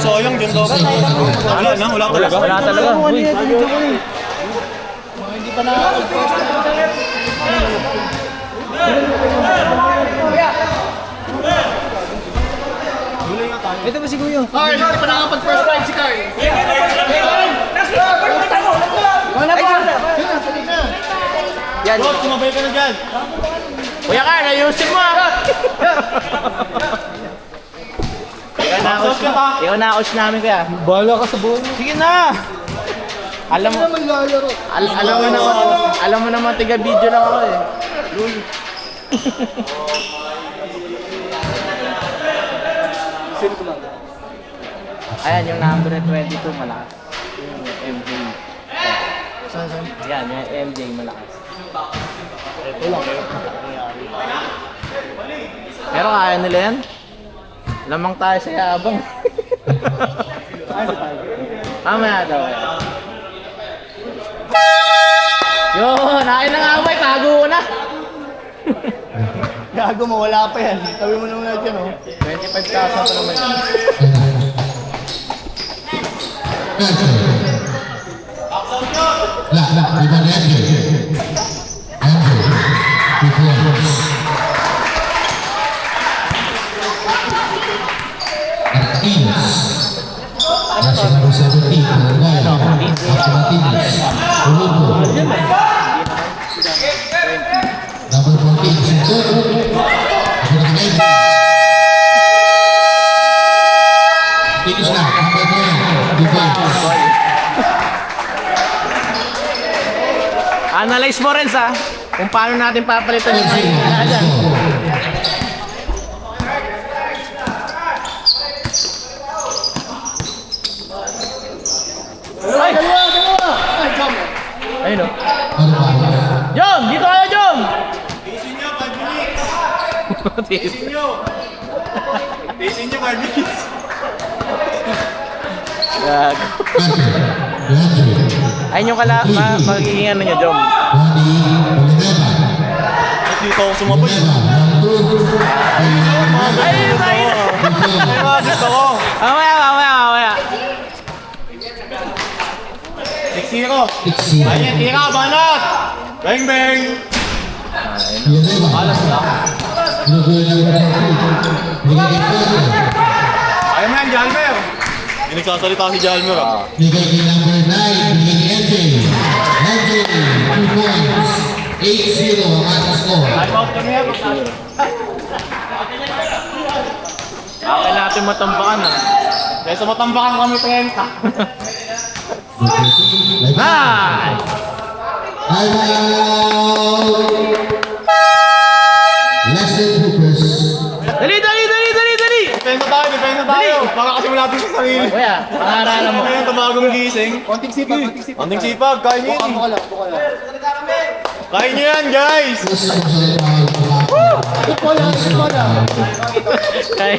Sayang dyan daw. Wala na, wala talaga. Wala talaga. Uy. Hindi pa nakakapag-first. Ito ba si Kuya? Carl, hindi pa nakakapag-first ride si Carl. Wala ba? Yan. Bro, sumabay ka na dyan. Kuya Carl, ayusin mo ah. Ikaw na-ouch namin kuya. Bahala ka sa buhay. Sige na. Alam mo, Naman lalaro. alam mo naman tiga video lang ako eh. Lul. Ayan yung number 22 malakas. Yung MJ. Saan? Yan, yung MJ malakas. Ito lang. Pero kaya nila yan. Lamang tayo sa yabang. Mamaya daw. Yun, akin ng away, tago ko na. Gago mo, wala pa yan. Sabi mo naman natin, oh. 25,000 pa naman yan. لا لا يبقى انجل performance Martinez masih nomor 17 Martinez Urugo number 14 Sintur finish na number 9 defense Analyze mo rin sa kung paano natin papalitan yung mga dyan. Ay! Dalawa! Ay, jump! Ayun o. Jom! Dito kayo, Jom! Tiisin nyo, 5 minutes. Tiisin nyo. Tiisin nyo, 5 minutes. Gago. Ayun yung magiging ano nyo, Jom. Dito ako sumabay. Ayun, ayun! Ay, mga gusto ko. Mamaya. 6-0. Ayun, tira, banat. Bang, bang. Alas lang. Ayun mo yan, Jalmer. Hindi nagsasalita si Jalmer. Bigay kay number 9, bigay kay MJ. MJ, 2 points. 8-0 ang ating score. Time out kami yan. Akin natin matambakan ah. Kaysa matambakan kami 30. Nice! Time out! Lesson Hoopers. Dali! Depensa tayo. Baka kasi wala din sa sarili. Kuya, pangaralan mo. Ayun, tabagong gising. Konting sipag. Konting sipag, kaya nyo yun. Buka lang. Kaya nyo yan, guys. First personal foul. Ikot mo lang. Kay,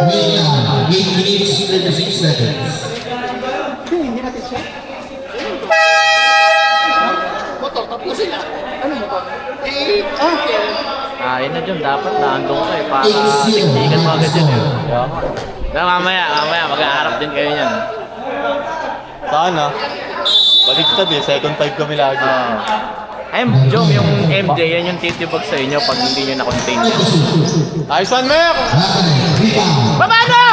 Wait lang. 8 minutes, 36 seconds. Hindi natin siya. Motor, tapusin na. Ano motor? yun na dyan, dapat naandong ka eh, para tiktikan mo agad yun eh. Na mamaya, mag-aarap din kayo niyan. Sana. Baligtad eh, second 5 kami lagi. Ay, Jom, yung MJ, yan yung titibag sa inyo pag hindi nyo na-contain yan. Ayos one, Mer! Baba na!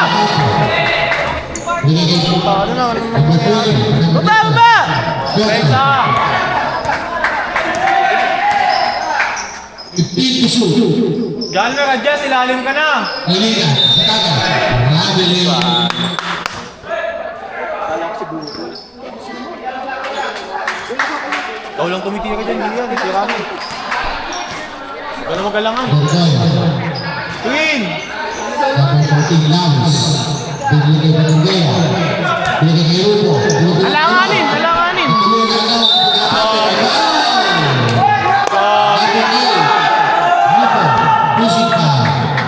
Baba! Depensa! Jalmer, adjust, ilalim ka na! Ikaw lang tumitira dyan, hindi yan, tira mo. Gano'n magalangan. Twin! Alanganin!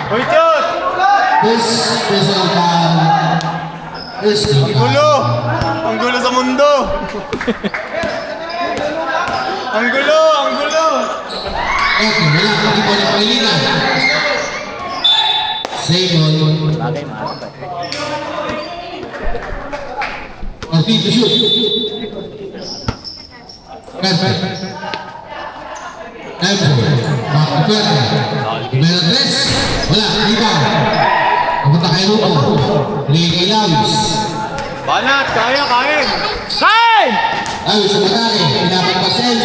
Hoy, Chot! Ang gulo! Ang gulo sa mundo! Ang gulo! Save on. Bagay, maarap eh. 15 to shoot. Red. Evo. Back to Puerta. Numero 3. Wala. Rebound. Kapunta kay Rupo. Lee kay Lawis. Banat, kaya. Kain! Lawis sa matake. Pinapagpas si LJ.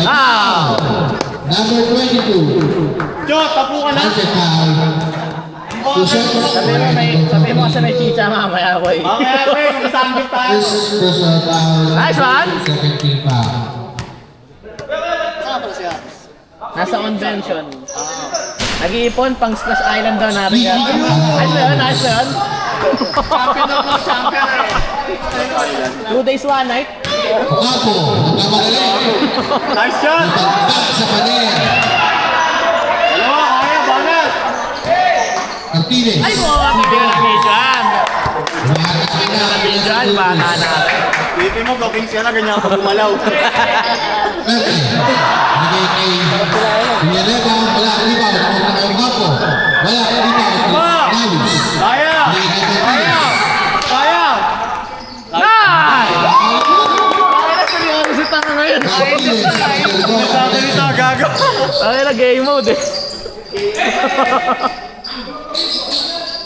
Ah! Number 22. Jot, tapo ka na. Answer foul. 2 shots. Sabi mo kasi may chicha mamaya, boy. Mamaya, pre, mag-sandwich tayo. First personal foul. Nice one. Second team foul. Saan pala si Aris? Nasa convention. Nag-iipon pang Splash Island daw natin. Ayos na yun, ayos na yun. Champion na mga champion eh. 2 days, 1 night. Okapo. Nagkamadali. Nice shot. Pagdak sa paner. Dalawa, kaya, Banat. Martinez. Ay mo, bibigyan namin dyan. Bibigyan namin dyan, baka na. Pipi mo, gawing siya na ganyan ka bumalaw. Verde. Binigay kay Villanueva. Wala. Rebound. Kapunta kay Okapo. Wala. Rebound. Lawis. Kaya. Binigay kay Martinez. Kaya. Nice! Ay, na seryoso si Tanga ngayon. Martinez. Sabi nito, gago. Ay, na game mode eh.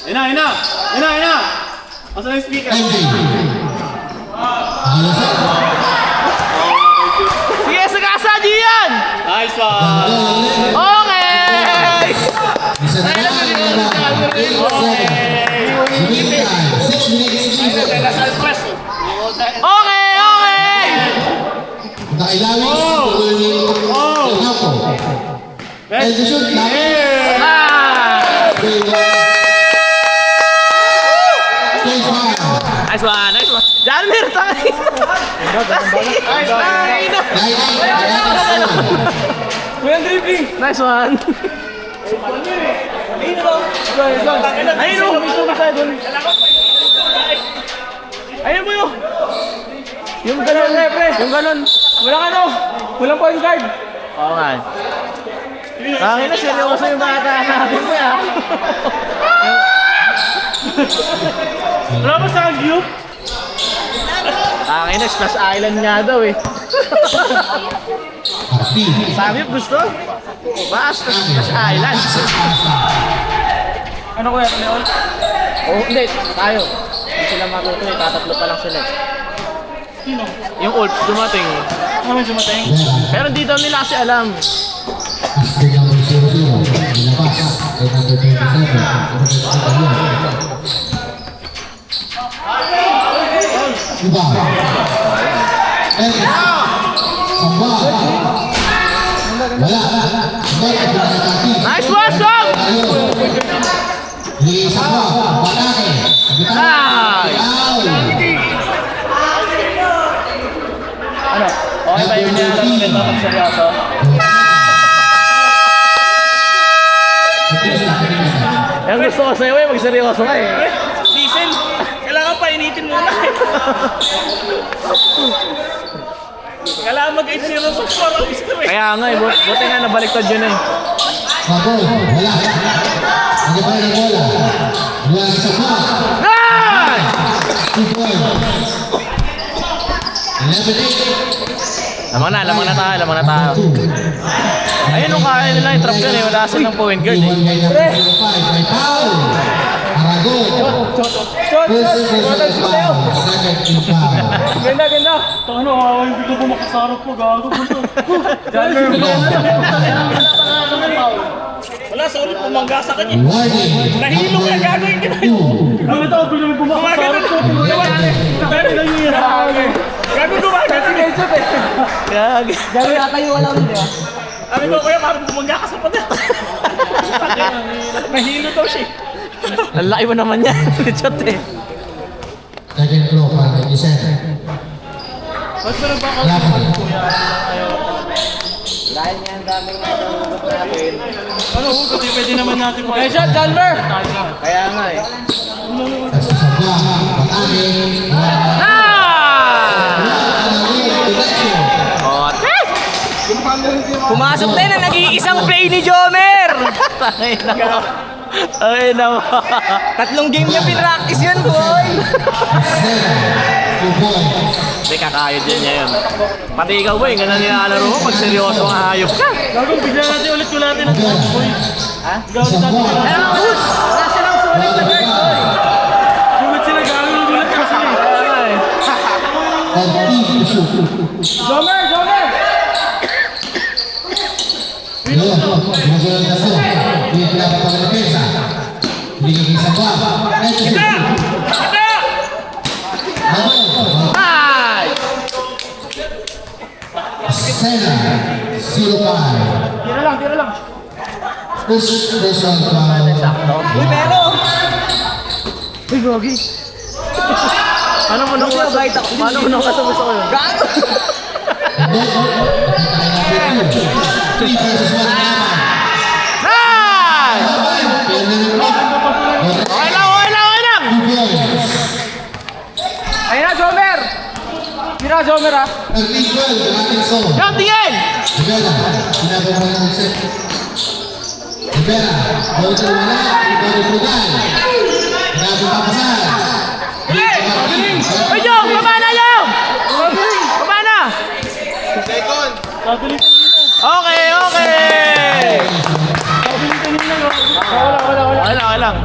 Ina. Asa na yung speaker? MJ. Halusan. Sige, sagasa diyan! Nice one. Okay! Isa na lang. 6 minutes. Okay! Punta kay Lawis. Tuloy ni Okapo. LJ shoot. Lawis. Ah! Case foul. Nice one! Jalmer, tanga! Nice one! Nice one! Ayun o! Ayun mo yun! Yung galon, yung galon. Walang point guard. Oo nga. Tangin na, seryoso yung bata natin mo ya. Wala mo sa kag-view? Tangin na, Splash Island nga daw eh. Martinez. Sabi gusto? Basta Splash Island. Ano kuya, Leon? Oh, hindi, tayo. Hindi sila matuto eh, tatatlo pa lang sila. Sino? Yung Wolves dumating. Ano dumating? Pero hindi daw nila kasi alam. Astig number 00. Nilabas. Kay number 27. Iba. Elvis. Samba. Wala. Samba. Pinakatati. Nice one, Song! Di Samba. Batake. Ay! Foul. Ano? Okay ba yun niya? Alam mo rin dapat seryoso? Yung gusto ko sa'yo eh, magseryoso ka eh. Diesel, kailangan painitin muna. Kailangan mag-8-0 sa score ang gusto eh. Kaya nga eh, buti nga nabaliktad yun eh. Pabol. Wala. Hindi pa rin ang bola. Wala sa Samba. Nice! 2 points. 11-8. Lamang na tayo. Ayun nung kaya nila yung trap yun eh, wala silang point guard eh. May foul. Aragon. First personal foul. Second team foul. Ganda. Ano, away bigla po makasarap ko, gago. Wala, sorry, pumangga sa kanya. Warning. Nahilo ka, gagawin kita. Ano ito, bigla mo pumakasarap ko. Dali lang yun. Gago gumagat si Genshot eh. Gag. Sabi ko, kuya, parang pumangga ka sa padet. Nahilo daw siya. Ang laki mo naman yan. Shot eh. Second floor para kay Giselle. Basta na ba Laban. Dahil nga ang daming nagulog natin. Ano, kasi pwede naman natin mo. Hey, shot, Jalmer! Kaya nga eh. Sa Samba. Batake. Pumasok na yun ang nag-iisang play ni Jomer. Ay na mo. Tatlong game niya pinractice yun, boy. 2 points. Hindi, kakayod din niya yun. Pati ikaw boy, ganun nilalaro mo pag seryoso ang hayop ka. Gagawin, bigyan natin ulit ko natin ang Rivera. boy. Ha? Isang buwan. Ano, Us? Wala silang sulit na guard, boy. Gulat sila, gagawin gulat kasi. Continue to shoot. Jomer, Jomer! Ayun, ginagawa na ito. Hindi pinapatag ang depensa. Bigay isang buwan. Ito shoot. Ay! Sena, 0-5. Tira lang, tira lang. First round foul. Uy, pero! Uy, gogi. Paano mo nung paano mo nung kasabos ako yun? Gago! Three versus one naman. Ay! Fair na naman. Okay lang, okay lang, okay lang! 2 points. Ayun na, Jomer! Tira, Jomer ha. 13-12, maraming zone. Yung tingin! Rivera, ginagawa na ng set. Rivera, ball to wala, ikaw ni Brugal. Ginagawa pa pasan. Uy, Jong! Baba na, Jong! Baba na! Sabi ni kanina. Okay, okay! Sabi ni kanina. Wala. Okay lang, okay lang.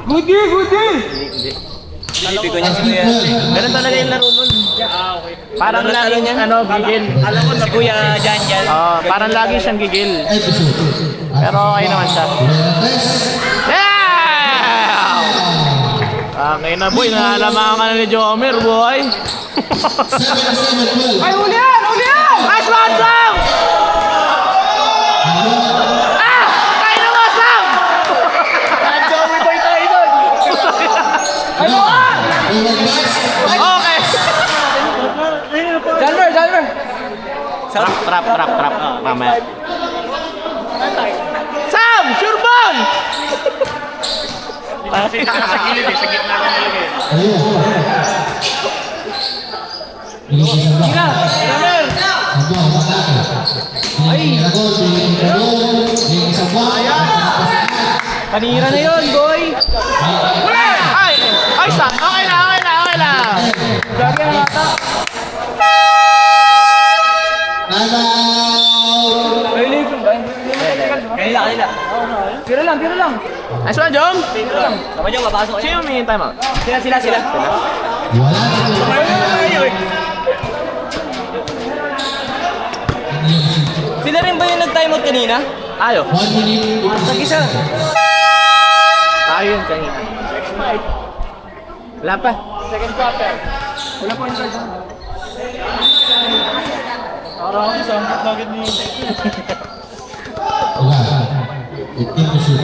Goody, goody! Ganun talaga yung laro nun. Parang laging ano, gigil. Alam ko si Kuya Jan. Parang lagi siyang gigil. Episode. Pero okay naman siya. Yeah! Okay na boy, nalalaman ka na ni Jomer boy. 7-7-12. Ay, uli yan! Uli yan! Nice one, Sam! Ah! Kain na mo, Sam! Jomer boy tayo doon. Ano ka? Okay. Janmer, Janmer! Trap. Mamaya. Sam! Sure ball! Kasi sa gilid eh, sa gitna lang nilagay. Tira! Janmer! Kanira na yun, boy! Wala! Ay, Sam! Okay lang. Gagi ang ata. Ay, live ba? Kanila. Tira lang. Nice one, Jom! Tama dyan, mapasok kayo. Sino may time out? Sila. Sila rin ba yung nag-timeout kanina? Ayo. 1 minute. Isa. Tayo yun kanina. Wala pa. Second quarter. Wala po yung card. Parang ako sa angkot nugget ni... Wala. 18 to shoot.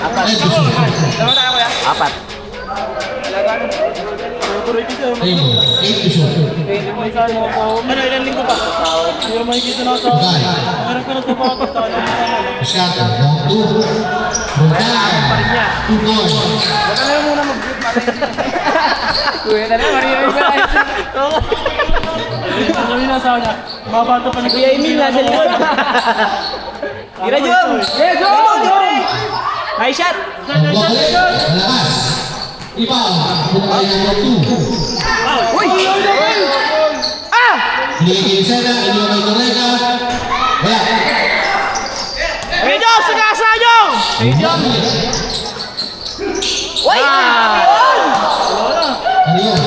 Apat. 10 to shoot. Tama tayo kuya. Apat. Tuloy kasi. 8 to shoot. Hindi mo isa mo ako. Ano, ilan linggo pa? Hindi mo makikita na sa... Meron ka na sa mga pagkakala. Shot. Long 2. Pa rin niya. 2 points. Baka na muna mag-group pa rin. Kuya na lang, maririnig ka. Sabi na sa kanya, mabato pa ni Kuya Emil, nasa likod. Tira, Jom! Jom! High shot! Pagbabalik. Malakas. Ibaw. Punta kayo ng 2. Uy! Ah! Binigay kay Sena. Hindi ko kay Torreca. Wala. Hey, Jom! Sagasa, Jom! Uy! Ah! Ano yun?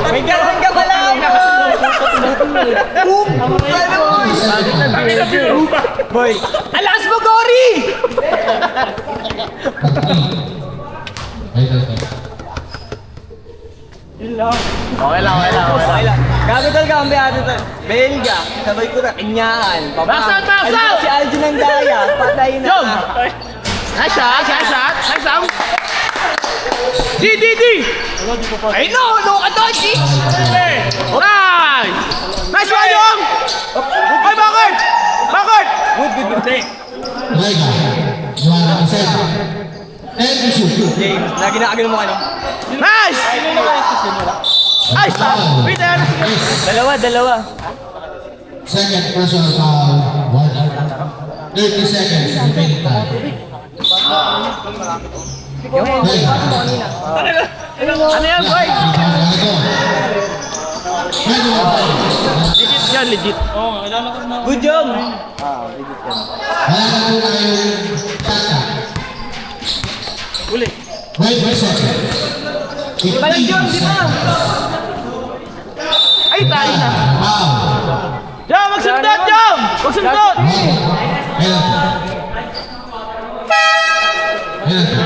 May ganun ka pala! Boy! Alas mo, Gory! Okay lang. Gago talaga ang biyado to. Belga, sabay ko na kinyaan. Baksan! Si Algin ang daya, patay na. Jom! Nice shot! Nice Sam! D! Ay no, ka doon, G! Nice! Nice one, Jom! Ay, bakit? Good. Torreca. Johanna kay Sena. 10 to shoot. James, lagi na agad mo ano. Nice! Ay, stop! Wait, ano? Dalawa. Second personal foul, 30 seconds remaining time. Ano yan, boy? Legit Yan, legit. Oo, ilalakas na ako. Good job! Wala na po tayong tata. Uli. Wait a second. Balik yun, di ba? Ay, tayo na. Foul. Jom, magsundot, Jom! Magsundot! Ayan po. Ayan po.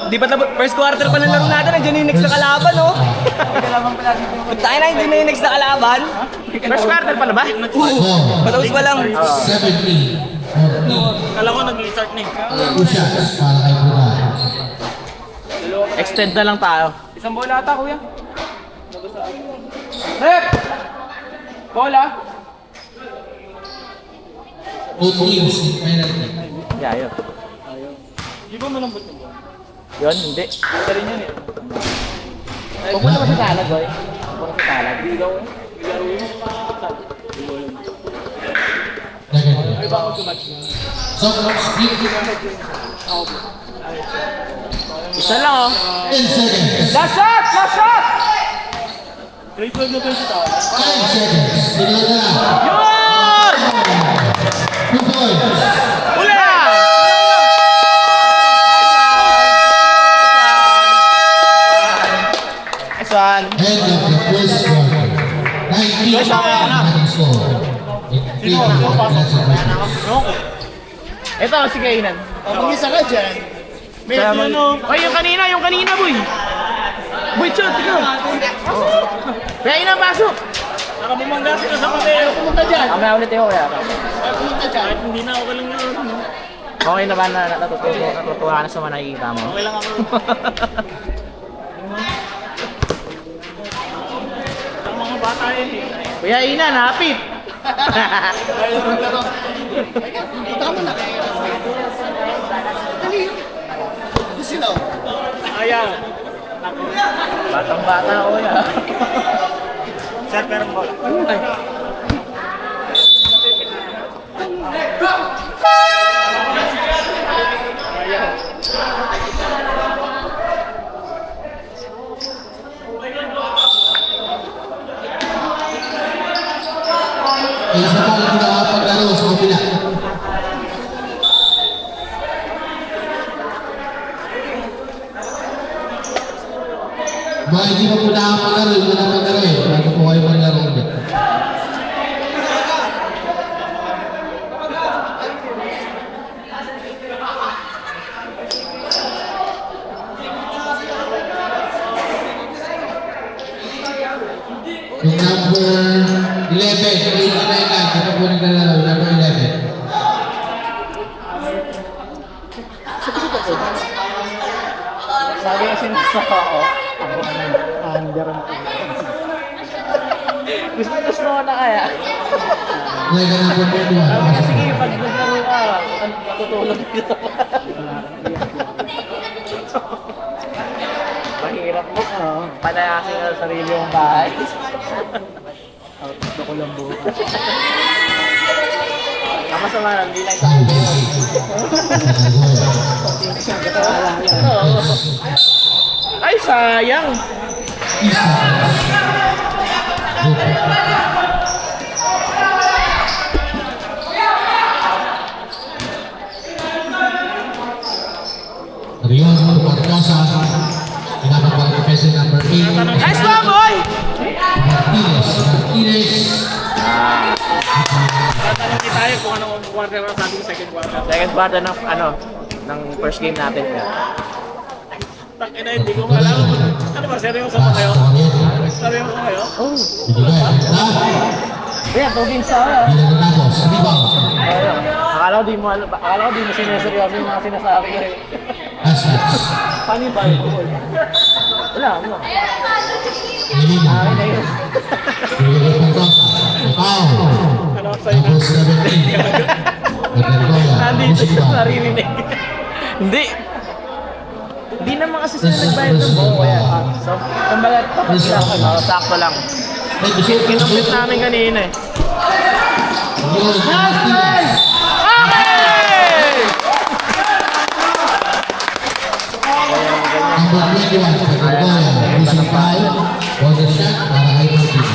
Di ba tapos first quarter pa ng laro natin, nandiyan yung next na kalaban, no? Tayo na, hindi na yung next na kalaban. First quarter pala ba? Patapos pa lang. 17. 14. Kala ko nag-restart na eh. 2 shots para kay Brunei. Extend na lang tayo. Isang bola ata, kuya. Rep! Bola. Both teams in penalty. Yeah, yun. Di ba malambot yung bola? Yun, hindi. Isa rin yan eh. Huwag mo naman sa talag, boy. Huwag mo sa talag. Ilaro yun. So, split Isa lang, oh. 10 seconds. Last shot! Last shot! Grade 12 na to yung si Tao. 5 seconds. Tignan na. Yun! 2 points. Uli! Nice one. End of the first quarter. 19 running score. In 8 minutes of regulation. Ito, si Kainan. Mag-isa ka dyan. May ano, Ay, yung kanina, boy. Boy, shoot, tignan. Kainan, pasok. nakabumangga sila sa papel. Pumunta dyan. Mamaya ulit ako kaya. Pumunta dyan. Kahit hindi na ako lang yun. Okay na ba na natutuwa ka na sa mga nakikita mo? Okay lang ako. Ang mga bata yun eh. Kuya Inan, hapit! Punta ka muna. Dali. Ito sila. Ayan. Batang-bata ako yan. Sir, pero bola. Ay. Isa pa ang pinakapaglaro sa kabila. Mga hindi pa po nakapaglaro, yung mga paglaro eh. Bago po kayo maglaro ulit. Yung number 11, 89 lang, ito po naglalaro, number 11. Sabi kasi nasa ako. Gusto mo na kaya? Like ka number 41. Sige, pag naglaro ka, matutulog dito. Mahirap mo. Panayasin ka sa sarili mong bahay. Gusto ko lang bukas. Ako sa mga hindi lang sa Ay, sayang! Rion Marcosa, pinapapag-defense number 8. Nice one, boy! Martinez. Tatanong kita tayo kung anong quarter ang sabi ko second quarter. Second quarter ng, ng first game natin. Takin na hindi ko alam. Ano ba, seryoso ba kayo? Seryoso ba kayo? Kaya, 2 games sa Hindi na natapos. Rebound. Akala ko di mo sineseryoso yung mga sinasabi ko eh. Asnats. Paano ba yun? Wala, ano? Nilino. Akin na yun. Rion Marcosa. Pau. Ano ang sa'yo na? Tapos 17. Pagkarikoya. Nandito sa sarili na Hindi. Di naman kasi sila nagbayad ng buo kaya. So, kumbaga, tapat lang. Sakto lang. Kinumpit namin kanina eh. Okay! Number 21, Pagkagoya, losing 5 for the shot para kay Martinez.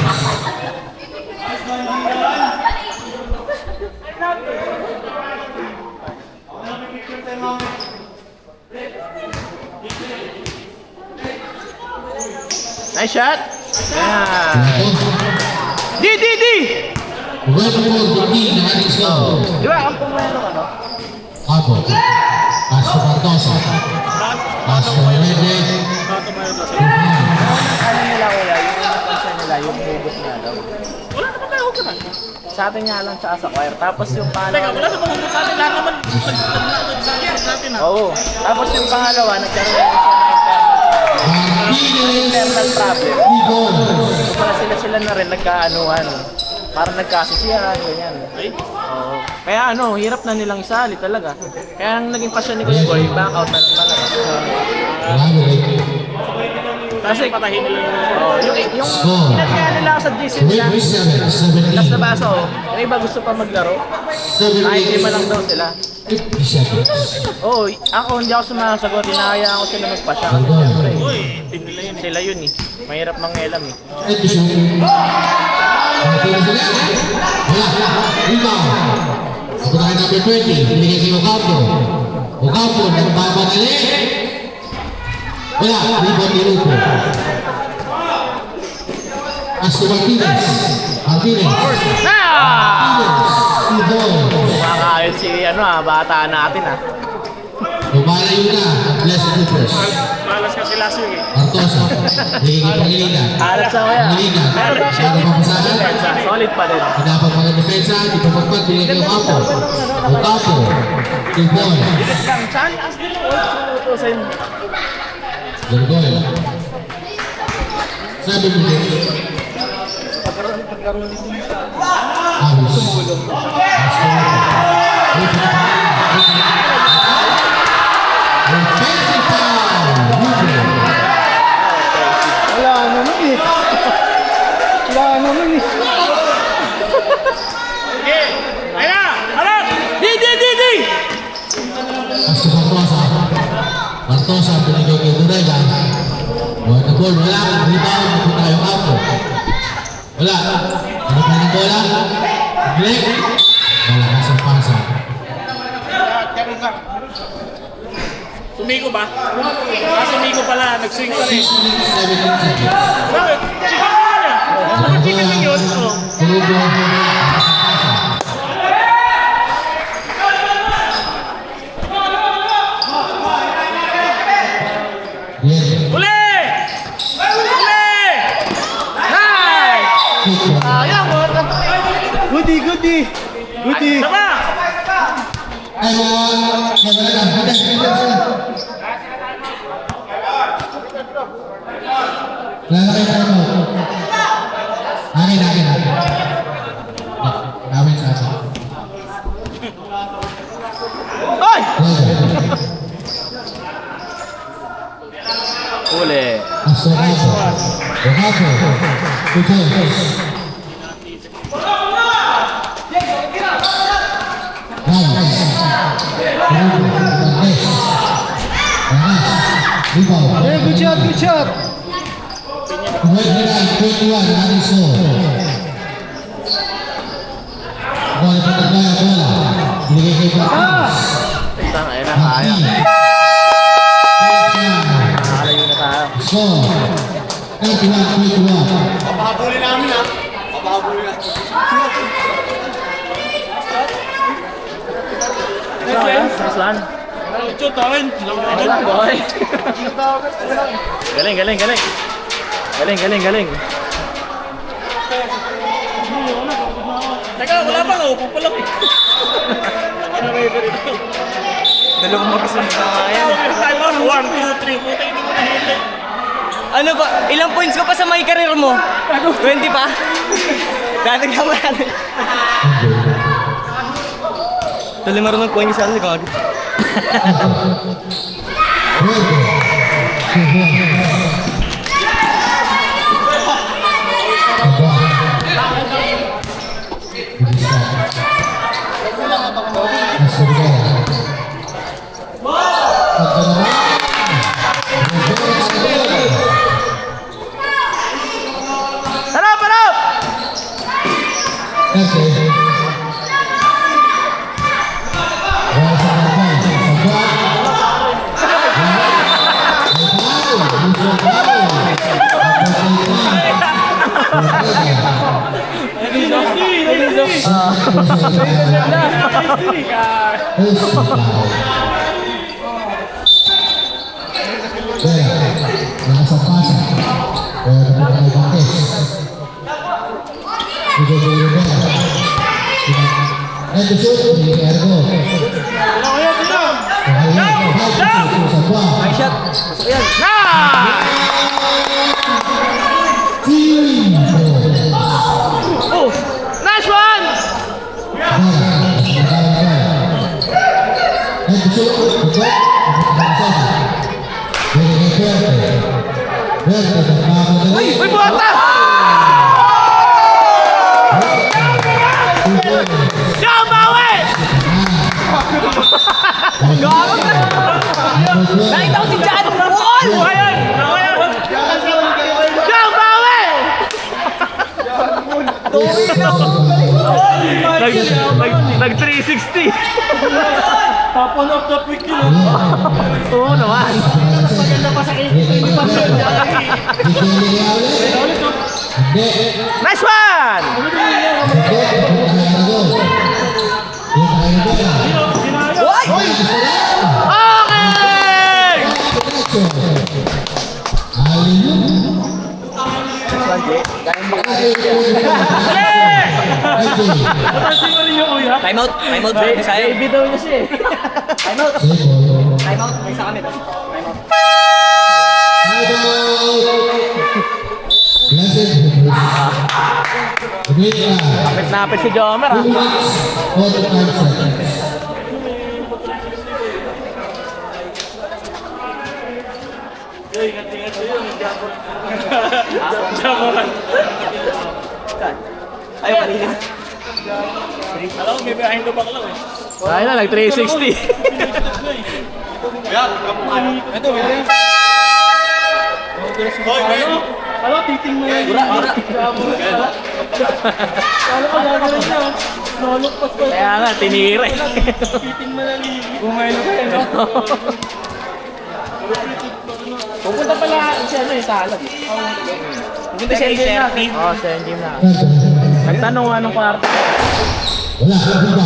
Nice shot! Yan! D! Welcome for the team, Alex Go. Di ba, ang pumelo ano? Apo, pass to Cardoso. Pass to Redneck. Ano nila wala, yung concern nila, yung hugot nga daw. Wala naman tayo huwag na. Sa atin nga lang tsaka sa choir. Tapos yung Teka, pangalawa, wala naman huwag sa atin. Lahat naman nag-suggest natin ha. oo. Tapos yung pangalawa, nagkaroon na siya ng internal problem. So para sila na rin nagkaanuhan. Parang nagkasisiyahan, ganyan. Oo. Kaya ano, hirap na nilang isali talaga. Kaya ang naging pasyon ni Kuya Boy, back out na lang talaga. Kasi Patahin nila yung yung inataya nila ako sa GC nila. Tapos nabasa ko, yung iba gusto pa maglaro. Kahit 5 lang daw sila. Oo, ako hindi ako sumasagot. Hinahayaan ko sila magpasya. Kasi siyempre, uy, team nila yun. sila yun eh. Mahirap mangelam eh. Ako tayo number 20, binigay kay Ocampo. Ocampo, nagpapadali. Wala, rebound ni Rupo. As to Martinez. Makakayod si bata natin Lumalayo na ang Blessed Troopers. Malas ka sila siya eh. Artosa, binigay kay Pangilinan. Alat sa kaya. Pangilinan, siya na papasahan. Solid pa din. Dapat mga depensa, di pa magpag, binigay kay Ocampo. Ocampo, 2 points. Saan as din ang utusin? Gargoy. 7 minutes. Alos. Offensive foul. Wala naman eh. Okay, ayun na! Harap! Di! As to Bartosa. Bartosa, binigay kay Durega. Buwan na goal, wala. Rebound, napunta kayo Ocampo. Wala. Ano pa ng bola? Black. Malakas ang pasa. Sumiko ba? Sumiko pala, nag-swing pa 6 rin. minutes, 17 seconds. Bakit? Chicken mo niya. Bakit chicken mo yun? Oh. Tulugo. Malakas ang pasa. Bien. Uli! Nice! Ayan mo. Goodie! Sama! Ay, maganda. Lalaki na mo. Akin. Namin sa akin. Ay! Huli. Ocampo. 2 points. Good shot. 21, Ariso. Bola patagaya bola. Binigay kay Martinez. Ayun na, kaya. Nakalayo na tayo. Score. 91-21. Papahabulin namin ha. Papahabulin namin. Nice one. Shoot, Owen. Nice one, boy. Galing. Teka, wala pa. Upo pa lang eh. Dalawang mag-isang kaya. Time out. 1, 2, 3. Puta, hindi mo nahili. Ano ba? Ilang points ka pa sa may career mo? 20 pa? Dadagyan mo natin. Tuloy marunong points sa akin. Ruego. Harap, harap! Nice shot. Ayan. Oh! Nice one! Uy, buhata! Yo, bawi! Nakita ko si John Paul! Ayan! Yo, bawi! Nag 360. Top one of the week yun. Oo naman. Maganda pa sa Nice one! Okay! Time out. Time out. Sayang. Baby daw niya siya eh. Time out. Time out. May isa kami. Time out. Kapit na kapit si Jomer ah. Ayaw kanina. Alam ko, may behind the back lang eh. Kaya na, nag 360. Ito, may Alam, titing mo yan. Dura, dura. Alam ko, gagawin niya. Nalukpas pa. Kaya nga, tinira eh. Titing mo lang. Bumaylo ka yun. Pupunta pala siya ano eh, sa alam. Pupunta siya yung 30. Oo, sa gym na. Nagtanong anong kwarto. Wala, hindi ba?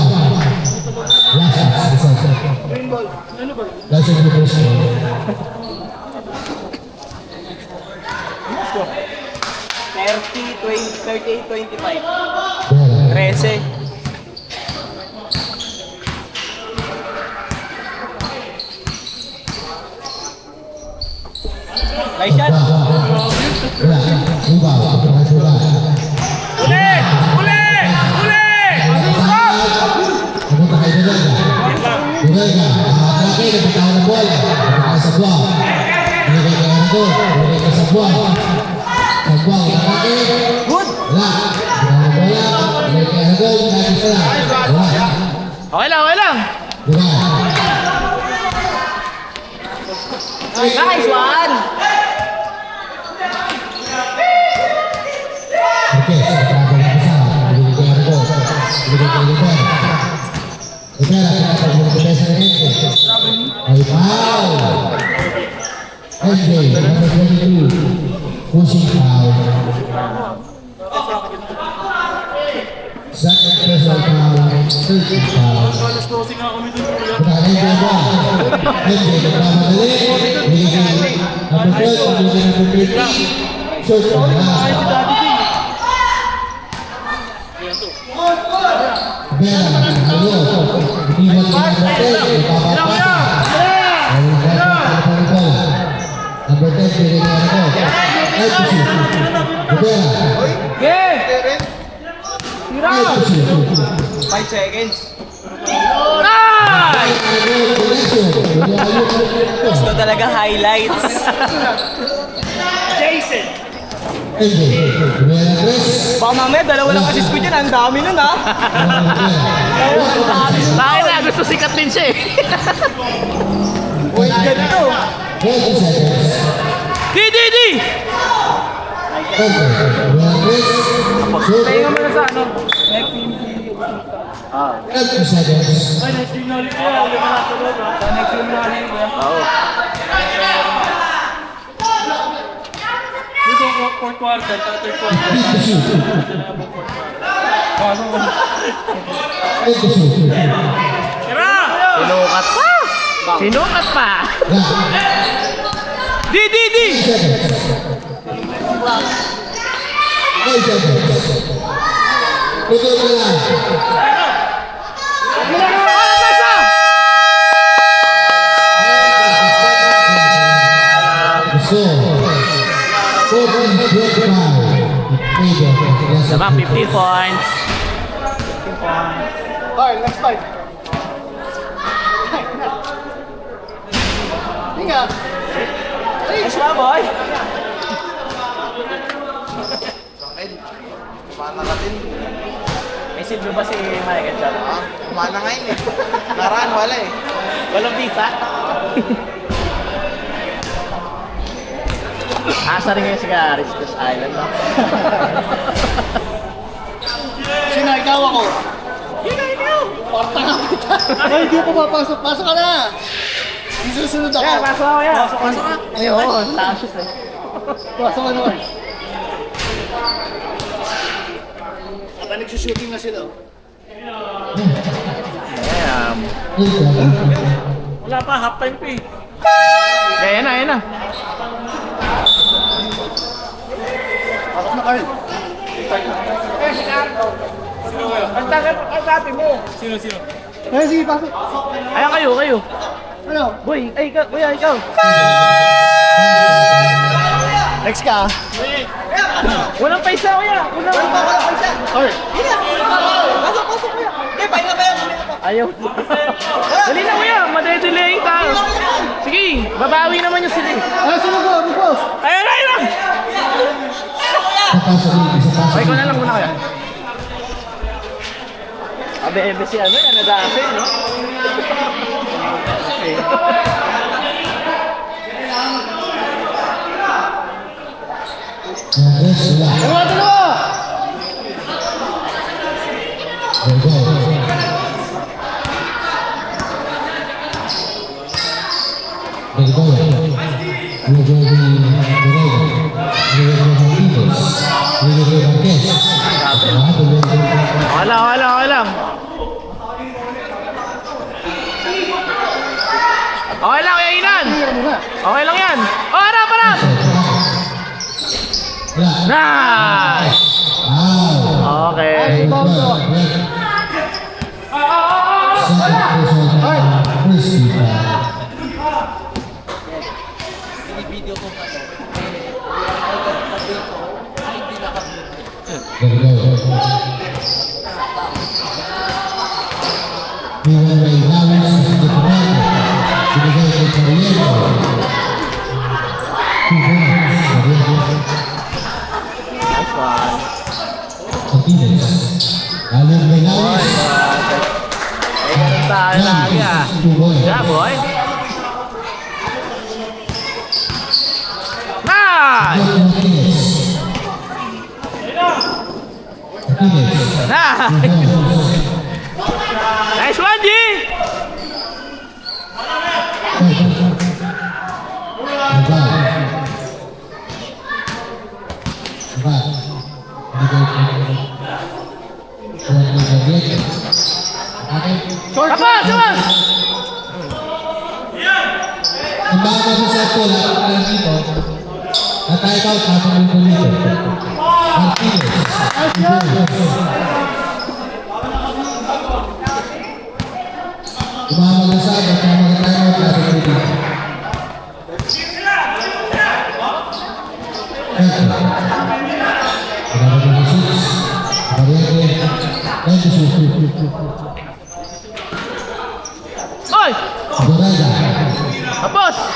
Last of the first one. 38-25. Bola. 13. Nice shot. Wala, iba, iba. Uli! Uli! Uli! Pumunta kay Durega. Durega, atake, nagpatawa ng bola. Nagpatawa sa buwan. Binigay kay Argo, binigay kay sa buwan. Sa buwan, atake. Good. Wala, nagpatawa ng bola. Binigay kay Argo, binigay kay Sala. Wala. Okay lang, okay lang. Diba? Nice one. Okay, nagpatawa ng isa. Binigay kay Argo. Binigay kay Rivera. Rivera, pinatawag ng besa ng Enke. Ay, foul! Enke, number 22. Pushing foul. Second personal foul. Third foul. Alas closing nga kami dun. Pagkakain ko ba? Enke, nagmamadali. Binigay number 12, binigay number 13. Short foul na. Rivera, Mario. Iniwan niya ang hotel. Ipapapasa. Number 10, binigay ako. Ay, pusi. Rivera. Okay. Ay, pusi. 5 seconds. Nice! Gusto talaga highlights. Jason! Baka mamaya, dalawa lang assist ko dyan. Ang dami nun, ha? Tayo na, gusto sikat din siya eh. Uy, ganito. Di! Pahinga mo na sa ano? Ay, next game na ulit yan. Lima na sa loob, ha? Sa next game na ulit yan. Oo. Dito ko, fourth quarter, third quarter. Paano mo? Sinukat pa! Di! Diba, 50 points. Alright, next fight. Hinga. Ayos na, boy. May silbi ba si Mike Gatchar? Kumana nga yun eh. Naraan, wala eh. Walang visa? Asa rin ngayon si Aristos Island, no? Sino, ikaw ako? Parta nga kita. Ay, hindi ako papasok. Pasok ka na. Isusunod ako. Pasok ako yan! Pasok ka. Ayun, taas eh. Pasok ka naman. Aba, nagsushooting na sila. Ayan. Wala pa, half time pa eh. Ayan na. Pasok na, Carl. Ang sabi mo. Sino? Eh, sige, pasok. Ayan kayo. Ano? Boy, ay, kuya, ikaw. Next ka. Walang paisa, kuya. Alright. Pasok, kuya. Eh, pahinga pa yan. Ayaw. Dali na, kuya. Madedelaying tayo. Sige, babawi naman yung sila. Ah, sino ko? Boss. Ayun. Okay, ko na lang muna, kuya. Abe si ano yan, nadaapi, no? Okay. Dalawa! Okay lang. Okay lang, Kuya Inan. Okay lang yan. Oh, harap! Nice! Okay. Nice one. Eh, ganun tayo lagi ah. Yeah, boy. Nice! Nice one, G! Apa, coba! Ang bago sa set ko, lahat ng dito, na-type out natin yung dito. Kumamagasan at kumamagasan out natin dito.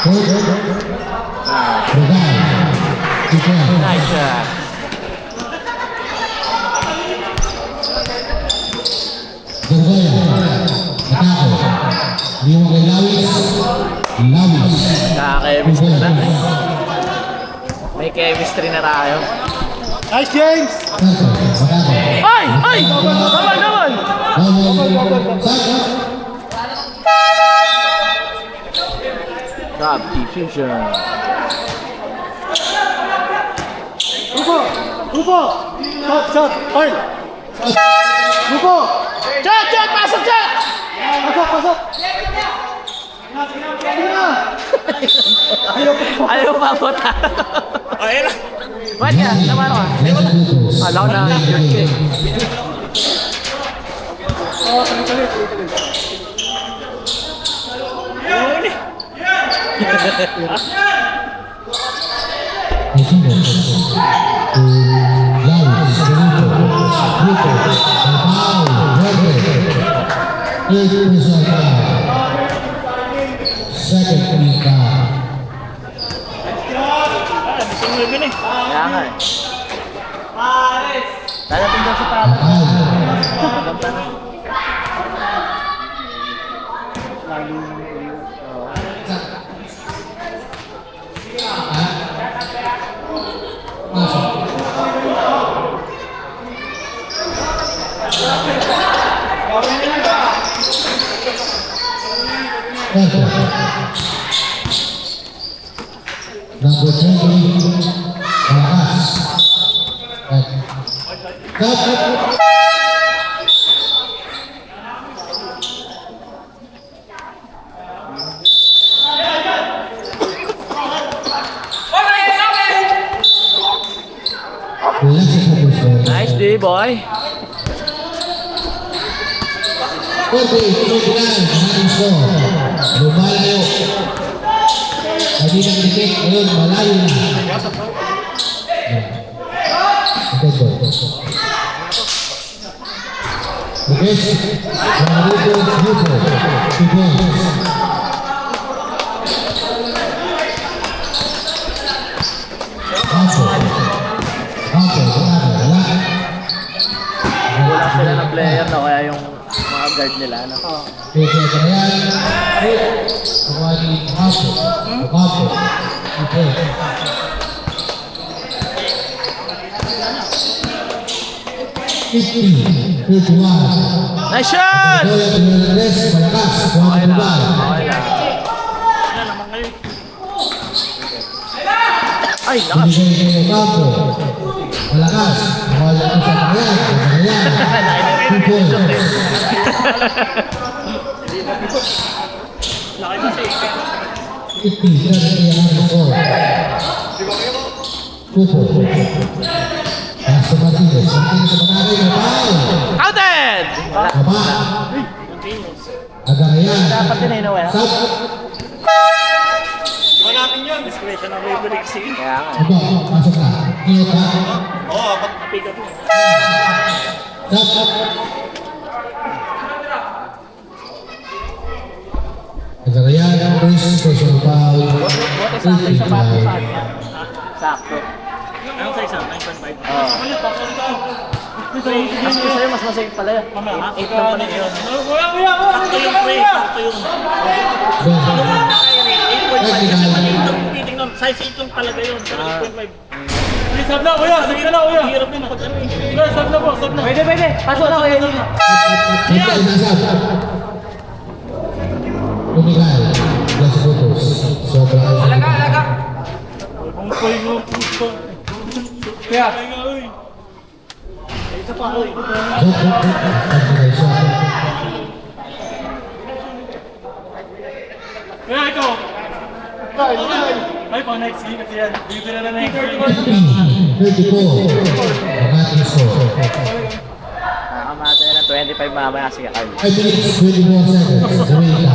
Regal. Defense. Nice shot. Gorgoya. Atake. Liwan kay Lawis. Lawis. Kaka-chemistry na. May chemistry na tayo. Nice, James! Santo. Atake. Ay! Ay! Naman, naman! Substitution. Grupo! Shot! Earl! Grupo! Shot! Pasok, shot! Pasok! Ayaw pa po ta. Ayun na. Ba't yan? Naman ako. Alam ko na. Second free foul. Kaya nga eh. Dadating daw si Papa. Ganda na. Number 20, Malakas. Cut. Nice day, boy. 49, maraming score. Lumalayo. Hindi nang dikit, ngayon malayo na. Okay, go. Okay, Marito Yuko, 2 points. Wala. Kulang sila ng player na kaya yung mga guard nila. Ano? Okay, kaya Kawani Hapo. Okay. Nice shot! Goya Pinagres, Malakas, Okay lang. Kuwang Okay lang. Ay, lakas. Binigay kay Campo. Malakas, wala ko sa kaya. 2 points. Laki kasi. 50, kaya score. Kupo. Pasto Martinez sa managay na foul. Outed! Wala. Baba. Agayan. Dapat din eh, wala. Sub. Namin yun. Discretion ng referee kasi. Kaya nga. Aba, pasok na. Iyot ha. Oo, pick up yun. Sub. Agayan. First personal foul. Buti sa akin sa bato sa akin. Sakto. Anong size ang 9.5? Oo. Mas gusto sa'yo, mas masayang pala yun. 8 lang pala yun. Sakto yung pre. Sakto yung... Titingnan, size 8 lang talaga yun. Pero 8.5. Sab na kuya! Sab na kuya! Hirap din ako dyan eh. Kuya, sab na po, sab na. Pwede. Pasok na kayo. Siyempre, nasab. Lumigay. Las Frutos. Sobrang Alaga! Kung pa yung puto. Kaya. Isa pa ako eh. Kaya ikaw. Ay, pang next game kasi yan. Bibira na next game. 34. Makati score. Nakamata yan ng 25 mamaya si Carl. 5 minutes, 24 seconds. Jamaica.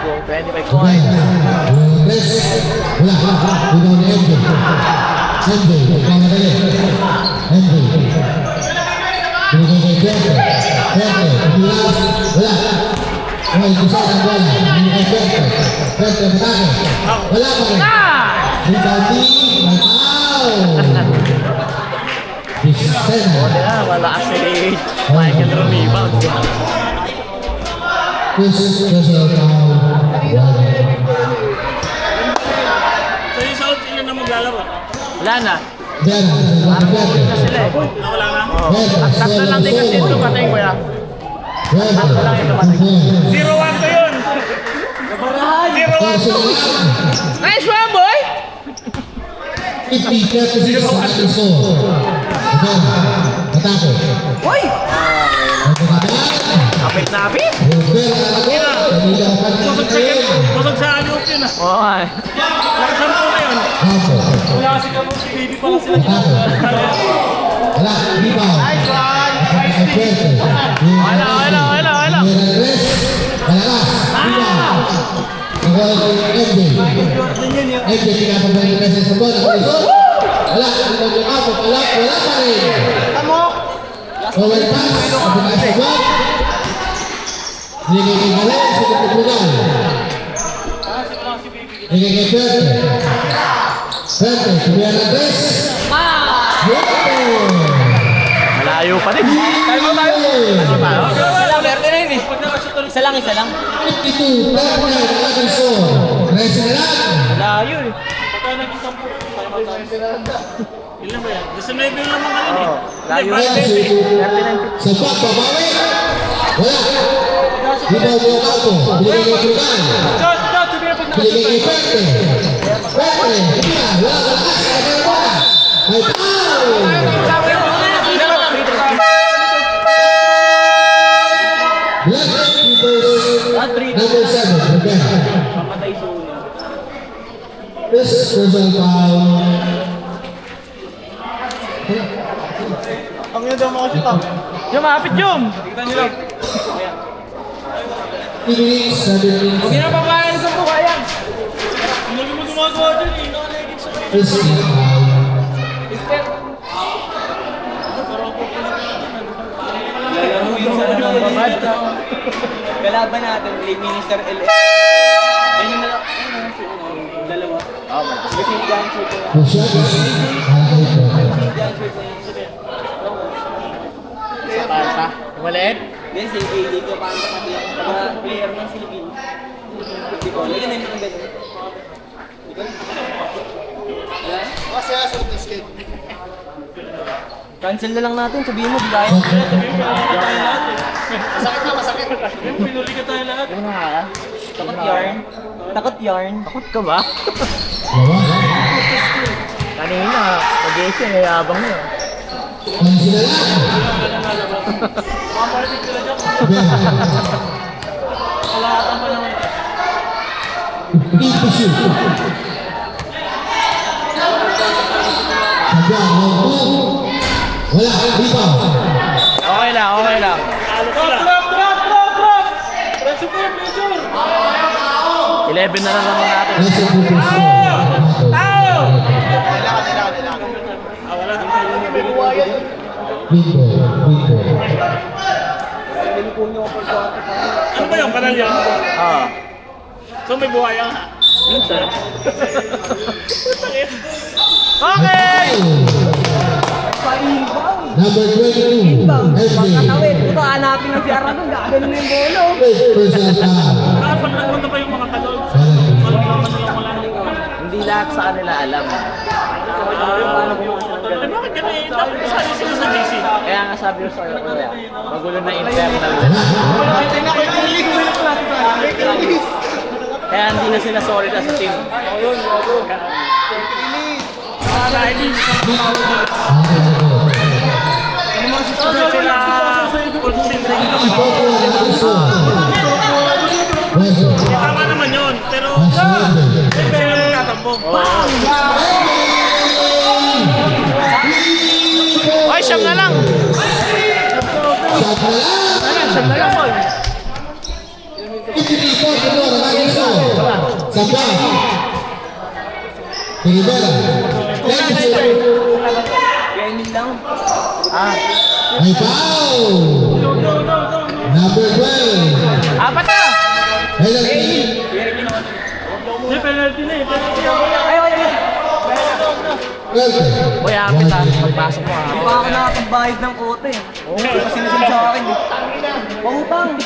25 points. Press. Wala. Ikaw na MJ. MJ. Pagkamadali. MJ. Binigay kay Pwente. Pwente. Kapila. Wala. Ay, gusto ang bola. Hindi kay Berto. Berto, matake. Wala pa rin. Rebound team, may foul. Vicente. Malakas si Michael Rebound. Special foul. So yung South, ilan na maglalaro? Wala na. Berto, Berto. Sila eh. Wala na? Tatlo lang din kasi ito patay ko ya. Berto. 0-1 ko yun! 0-1 ko! Nice one, boy! 50-36 sa ating score. Atake. Hoy! Kapit na kapit. Busog sa aliyok yun ah. Oo nga eh. Lakasan po na yun. Wala kasi kamo si baby pala sila. Wala, di ba? Nice one! Wala. MJ, pinapabalik na sa bola. Wala, wala pa rin. Forward pass, kapag sa bola. Nigay kay Galen, sa Pupugal. Nigay kay Berte. Berte, Julian Andres. Malayo pa rin. Isa lang, Berte na yun eh. Isa lang. 52, Berte, nalagang score. 13 na lang. Layo eh. Ilan ba yan? 19 yung lamang ka rin eh. Layo. Sa back, babawi. Wala. Di ba mo ako? Binigay kay Pupugal. Binigay kay Berte. Berte, wala ka lakas. May foul. Black Keepers, number 7, Rivera. This is personal foul. Ang yun daw mga shoot. Jum, hapit Jum! 3 minutes, 7 minutes. Huwag na papayan sa buka yan. Hindi mo gumagawa dyan eh. Nakalegit sa This is foul. Kalaban natin, League Minister LA. Yan yung dalawa. Kasi yung jump shoot na. The shot is Maliit? Then si AJ ko paano kasi yung mga player ng Philippines. Hindi ko, yun yung ganun. Wala? Kasi asal ng skate. Cancel na lang natin, sabihin mo, bigayan. Masakit na, masakit. Pinuli ka tayo lahat. Takot yarn. Takot yarn. Takot ka ba? Kanina, mag-isi, nayabang mo. Ang sila lang. Need to shoot. Sabihan, wala, rebound. Okay lang. Drop! Pressure! 11 na lang naman natin. Nasa Pupugal score. Bingo. Ano ba yung kanal yan? So may buhaya nga. Okay! Number 22, Pagkatawid, MJ. ito hanapin ng si Aragon, gagawin na yung bolo. Personal foul. Kapag nagpunta pa yung mga kanal, Hindi lahat sa kanila alam. bakit ganun? Dapat kasali sila sa GC. Kaya nga sabi ko sa'yo, kuya, magulo na internal. Kaya hindi na sila solid as a team. Tama naman yun, pero sila magtatampo. Ay, siyam na lang! Siyam na lang, boy. Kaya yun lang. May foul! Number 12. Apat na! Penalty na eh. Penalty na. Boy, hapit ha. Pagpasok mo ha. Hindi pa ako nakapagbayad ng kote. Oo, kasi sinasin sa akin. Pangutang.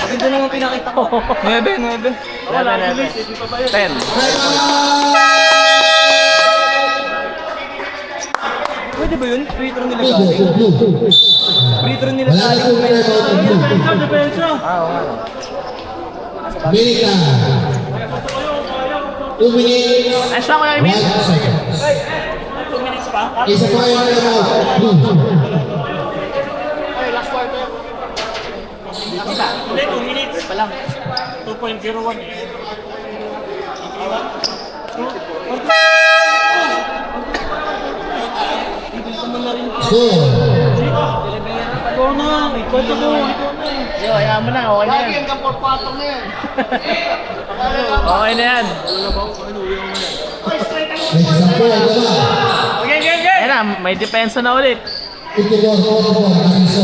Ganda naman pinakita ko. 9. Wala na. 10. Pwede ba yun? Free throw nila galing. Free throw nila galing. Depensa, depensa. Amerika. 2 minutes. Ayos na ko yung 1 second. Isa pa yung timeout. Hindi, 2 minutes. Pa lang. 2.01. Score. Ikaw na. Kwento mo. Yo, ayaw mo na. Okay na yan. Hanggang 4-4 na yan. Okay na yan. Next sampo ang dalawa. Ayan na, may depensa na ulit. 54-44. Kariso.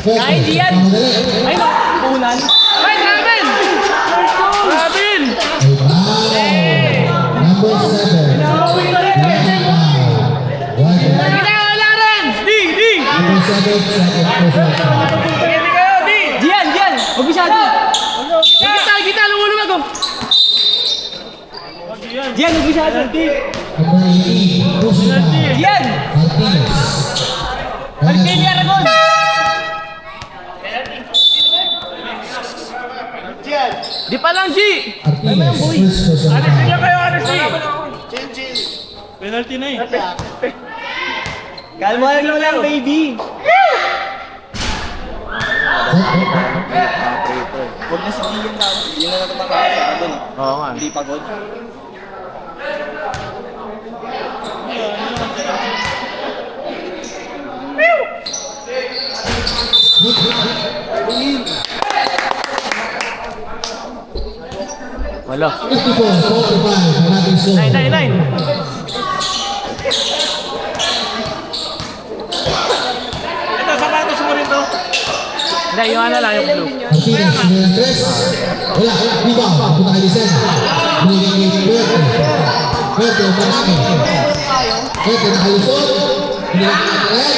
Ay, hindi yan. Ay, puhunan. Ay, Robin! Robin! Number 7. Wala rin! Di! Number 7, second person. Hindi kayo, di! Diyan! Magbisado! Kita, lumulumag ko! Diyan, magbisado! Number 18, Kusina. Diyan! Martinez. Marquez ni Aragon! Di pa lang, G! Martinez, first person. Sige kayo, G! Penalty na eh. Kalma lang, baby! Huwag na si Dian lang. Yun na naman makakita doon. Oo nga. Hindi pagod. Wala. 54-45. Maraming score. 9. Ito, sapatos mo rin to. Hindi, yung ano lang, yung blue. Martinez, sinira tres. Wala, rebound. Punta kay Vicena. Binigay kay Puerto. Puerto, Panake. Puerto, nakalusot. Binigay kay Red.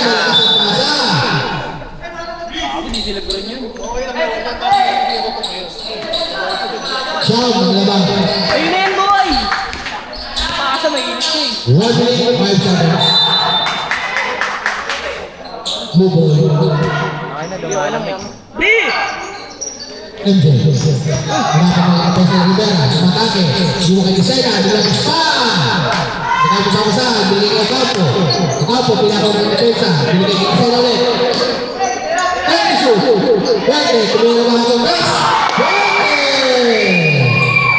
Malakas ang pasa. Siya, maglabang. Ayun na yan, boy! Pakasa mainit ko eh. 1 minute, 5 seconds. Move on. Okay na, dumalamig. Di! MJ. Harapan ng kapos ng Rivera. Sumatake. Iwan kay Vicena. Bilang pa! Nakapasama sa. Binigay kay Ocampo. Ocampo, pinakaw ng depensa. Binigay kay Vicena ulit. Tenso! Pwede. Tumira mga itong best. Pwede!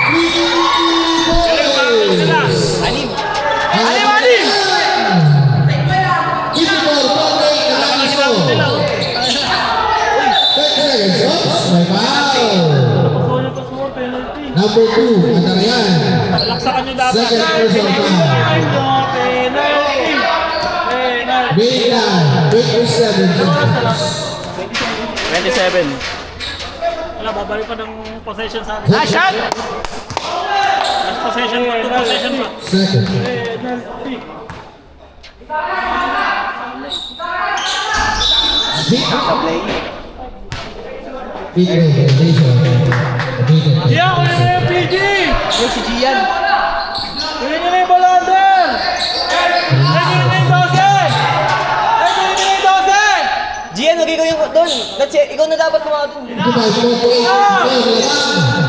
3 points! Anim! Anim! 54-48 na Kariso. 10 seconds. Oops, may foul. Pasmo, penalty. Number 2, Atarayan. Laksakan nyo dapat. Second person foul. Penalty. Penalty. Bigla, 27 seconds. 27. Wala, babalik pa ng possession sa atin. Ah, shot! Last possession pa, 2 possession pa. Second. Penalty. Big recommendation. Diyan, kunin mo yung PG! Ayun, si Gian! Kunin nyo na yung balander! Kunin nyo na yung 12! Kunin nyo na yung 12! Gian, huwag ikaw yung doon! That's it, ikaw na dapat kumawa doon! 55-48.